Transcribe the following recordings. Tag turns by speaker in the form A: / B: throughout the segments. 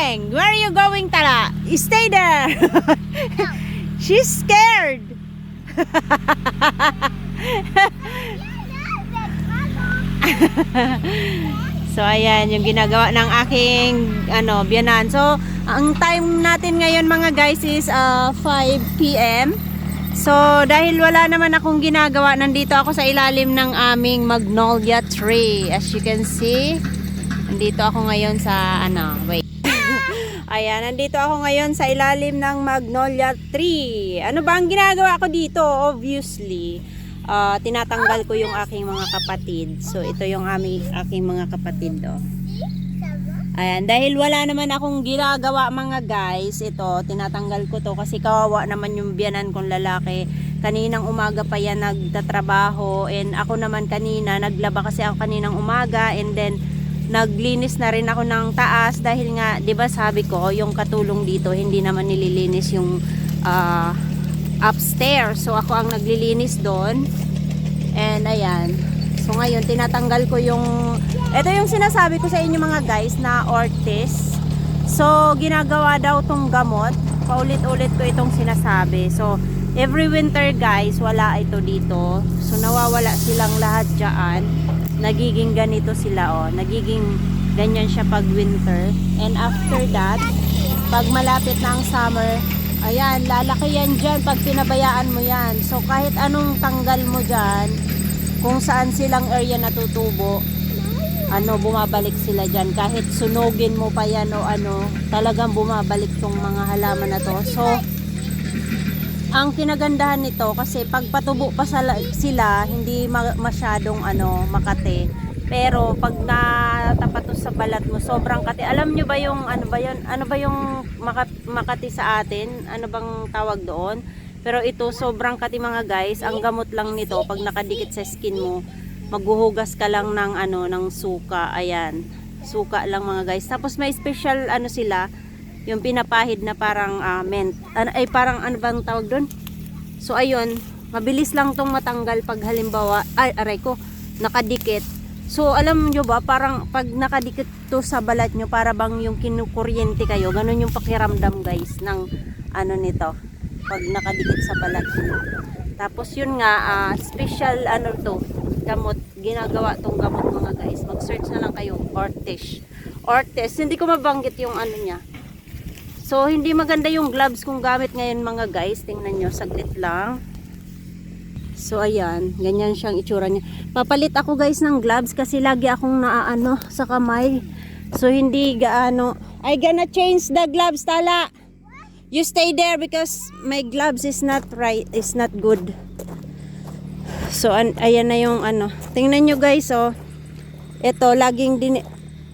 A: going? Where are you going, Tala? Stay there. She's scared. So ayan yung ginagawa ng aking biyanan. So ang time natin ngayon mga guys is 5 PM. So dahil wala naman akong ginagawa, nandito ako sa ilalim ng aming magnolia tree. As you can see, nandito ako ngayon sa wait. Ayan, nandito ako ngayon sa ilalim ng magnolia tree. Ano ba ang ginagawa ko dito? Obviously, tinatanggal ko yung aking mga kapatid. So ito yung aking mga kapatid do. Ayan, dahil wala naman akong ginagawa mga guys, ito tinatanggal ko to kasi kawawa naman yung biyanan kong lalaki. Kaninang umaga pa yan nagtatrabaho, and ako naman kanina naglaba kasi ako kaninang umaga, and then naglinis na rin ako ng taas dahil nga 'di ba sabi ko yung katulong dito hindi naman nililinis yung upstairs. So ako ang naglilinis doon. And ayan. So ngayon tinatanggal ko yung ito yung sinasabi ko sa inyo mga guys na ortiz. So ginagawa daw tong gamot. Paulit-ulit ko itong sinasabi. So every winter guys wala ito dito. So nawawala silang lahat diyan. Nagiging ganito sila nagiging ganyan siya pag winter. And after that, pag malapit na ang summer, ayan, lalaki yan dyan pag pinabayaan mo yan. So kahit anong tanggal mo dyan, kung saan silang area natutubo, bumabalik sila dyan. Kahit sunugin mo pa yan o talagang bumabalik tong mga halaman na to. So ang kinagandahan nito kasi pag patubo pa sila, hindi masyadong makate. Pero pag natapatos sa balat mo, sobrang kati. Alam nyo ba yung ano ba yung makati sa atin? Ano bang tawag doon? Pero ito sobrang kati mga guys. Ang gamot lang nito pag nakadikit sa skin mo, maghuhugas ka lang ng ng suka. Ayan. Suka lang mga guys. Tapos may special sila, yung pinapahid na parang mint. Parang bang tawag doon? So ayun, mabilis lang tong matanggal pag halimbawa nakadikit. So alam nyo ba, parang pag nakadikit to sa balat nyo, para bang yung kinukuryente kayo. Ganun yung pakiramdam guys ng nito pag nakadikit sa balat nyo. Tapos yun nga, special to, gamot. Ginagawa tong gamot mga guys. Mag-search na lang kayo, ortiz. Hindi ko mabanggit yung niya. So hindi maganda yung gloves kung gamit ngayon mga guys. Tingnan nyo, saglit lang. So ayan, ganyan siyang itsura niya. Papalit ako guys ng gloves kasi lagi akong sa kamay. So hindi gaano. I gonna change the gloves, Tala. You stay there because my gloves is not right, is not good. So ayan na yung Tingnan nyo guys ito laging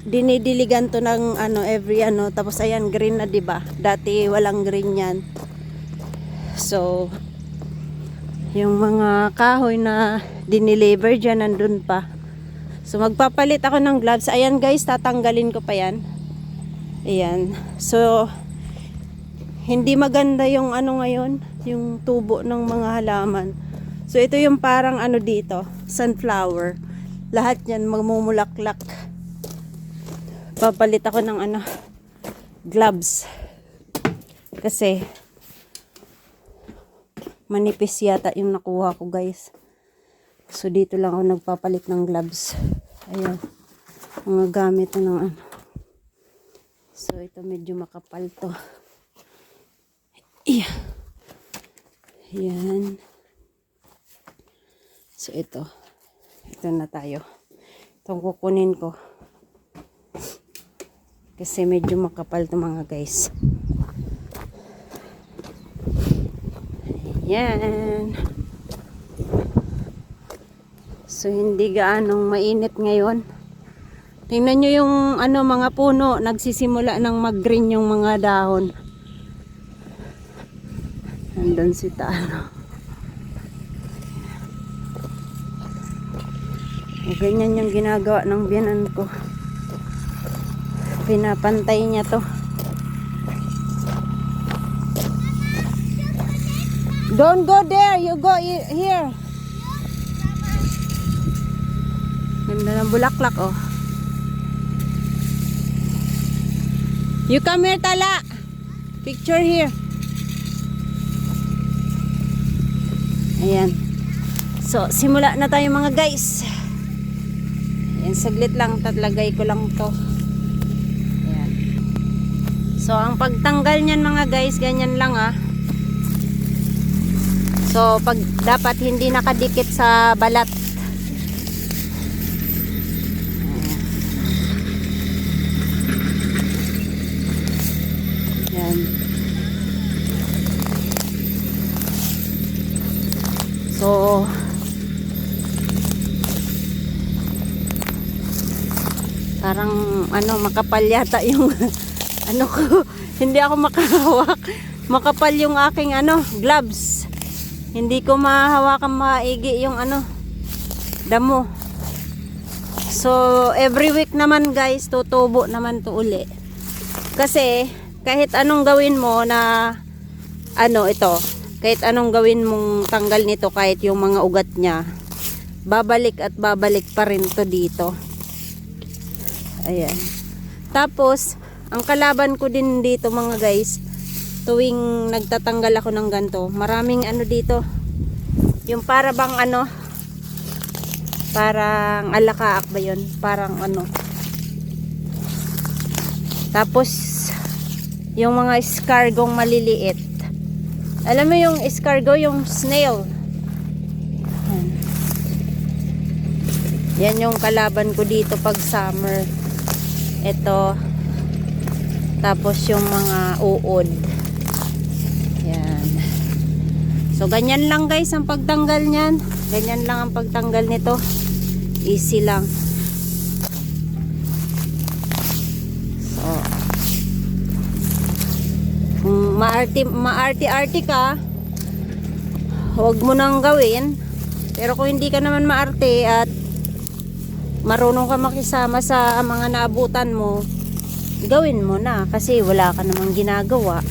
A: dinidiligan to ng every tapos ayan green na 'di ba? Dati walang green yan. So yung mga kahoy na dineliver dyan nandun pa. So magpapalit ako ng gloves. Ayan guys, tatanggalin ko pa yan. Ayan. So hindi maganda yung ngayon, yung tubo ng mga halaman. So ito yung parang dito, sunflower. Lahat yan magmumulaklak. Papalit ako ng gloves. Kasi manipis yata yung nakuha ko guys. So dito lang ako nagpapalit ng gloves. Ayan. Mga gamit ng So ito medyo makapal to. Ayan. So ito na tayo. Itong kukunin ko. Kasi medyo makapal to mga guys. Yan. So hindi gaanong mainit ngayon. Tingnan nyo yung mga puno, nagsisimula ng mag-green yung mga dahon. Nandun si Tano. Ganyan yung ginagawa ng biyanan ko. Pinapantay niya to. Don't go there, you go here. Ganda ng bulaklak You come here, Tala. Picture here. Ayan. So, simula na tayo mga guys. Ayan, saglit lang. Tatlagay ko lang to. Ayan. So, ang pagtanggal niyan mga guys, ganyan lang ah. So, dapat hindi nakadikit sa balat. Ayan. So, parang makapal yata yung ko, hindi ako makahawak. Makapal yung aking gloves. Hindi ko mahawakan maigi yung damo. So, every week naman guys, tutubo naman to uli. Kasi, kahit anong gawin mo na kahit anong gawin mong tanggal nito, kahit yung mga ugat niya, babalik at babalik pa rin to dito. Ayan. Tapos, ang kalaban ko din dito mga guys, tuwing nagtatanggal ako ng ganto, maraming dito. Yung para bang parang alakaak ba yun? Parang Tapos, yung mga escargong maliliit. Alam mo yung escargot, yung snail. Yan yung kalaban ko dito pag summer. Ito. Tapos yung mga uod. Yan. So, ganyan lang guys ang pagtanggal niyan. Ganyan lang ang pagtanggal nito. Easy lang. So, kung maarte-arte ka, huwag mo nang gawin. Pero kung hindi ka naman maarte at marunong ka makisama sa mga naabutan mo, gawin mo na kasi wala ka namang ginagawa.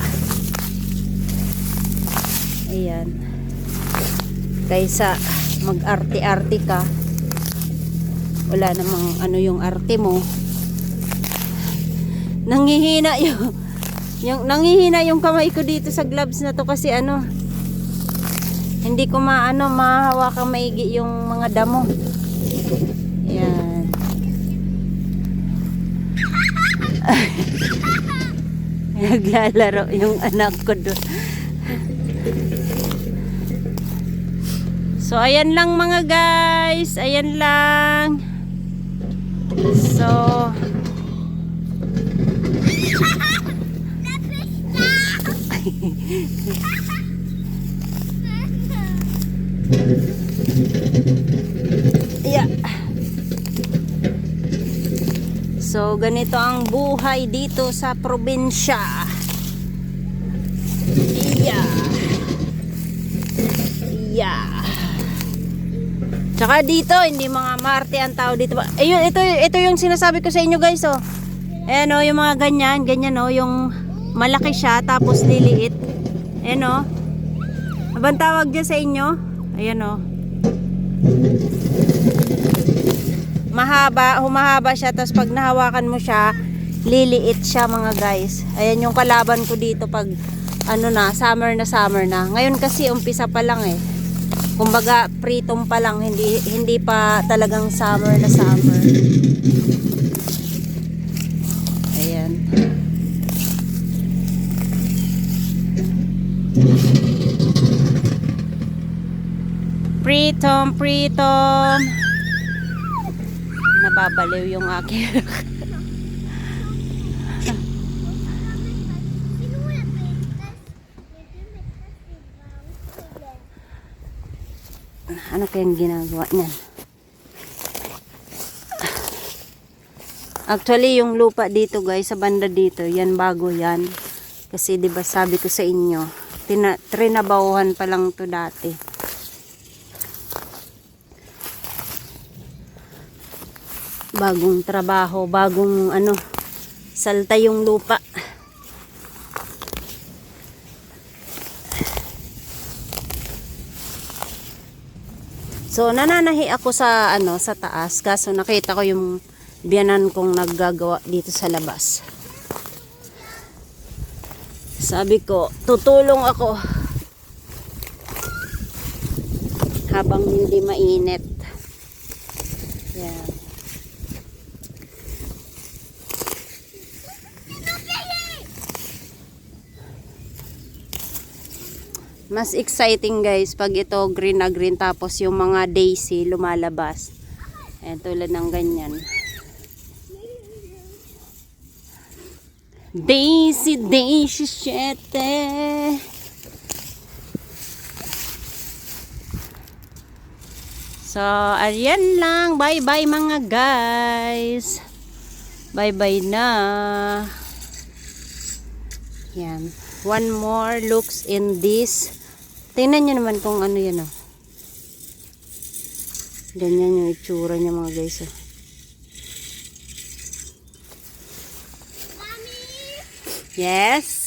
A: Ayan. Kaysa mag-arte-arte ka, wala namang yung arte mo. Nanghihina nanghihina yung kamay ko dito sa gloves na to kasi hindi ko mahawakan maigi yung mga damo. Yan. Naglalaro yung anak ko doon. So, ayan lang mga guys. Ayan lang. So, yeah. So, ganito ang buhay dito sa probinsya. Yeah. Yeah. Tsaka dito, hindi mga marte ang tao dito. Ayun, ito yung sinasabi ko sa inyo guys, oh. Ayan, oh, yung mga ganyan, oh, yung malaki siya, tapos liliit. Ayan, oh. Abang tawag dyan sa inyo? Ayan, oh. Humahaba siya, tapos pag nahawakan mo siya, liliit siya mga guys. Ayan yung kalaban ko dito pag summer na. Ngayon kasi umpisa pa lang eh. Kumbaga pritom pa lang, hindi pa talagang summer na summer. Ayan. Pritom. Nababaliw yung aking ano kayang ginagawa niyan? Actually yung lupa dito guys, sa banda dito, yan bago yan. Kasi 'di ba sabi ko sa inyo, trinabahuhan pa lang to dati. Bagong trabaho, bagong salta yung lupa. So nananahi ako sa sa taas, kaso nakita ko yung biyanan kong naggagawa dito sa labas. Sabi ko, tutulong ako habang hindi mainit. Yan. Mas exciting guys pag ito green na green tapos yung mga daisy lumalabas. Ayan, tulad ng ganyan. Daisy, daisy, syete. So, ayan lang. Bye-bye mga guys. Bye-bye na. Yan. One more looks in this. Tingnan nyo naman kung ano yan. Oh. Ganyan yung itsura niya mga guys. Oh. Yes.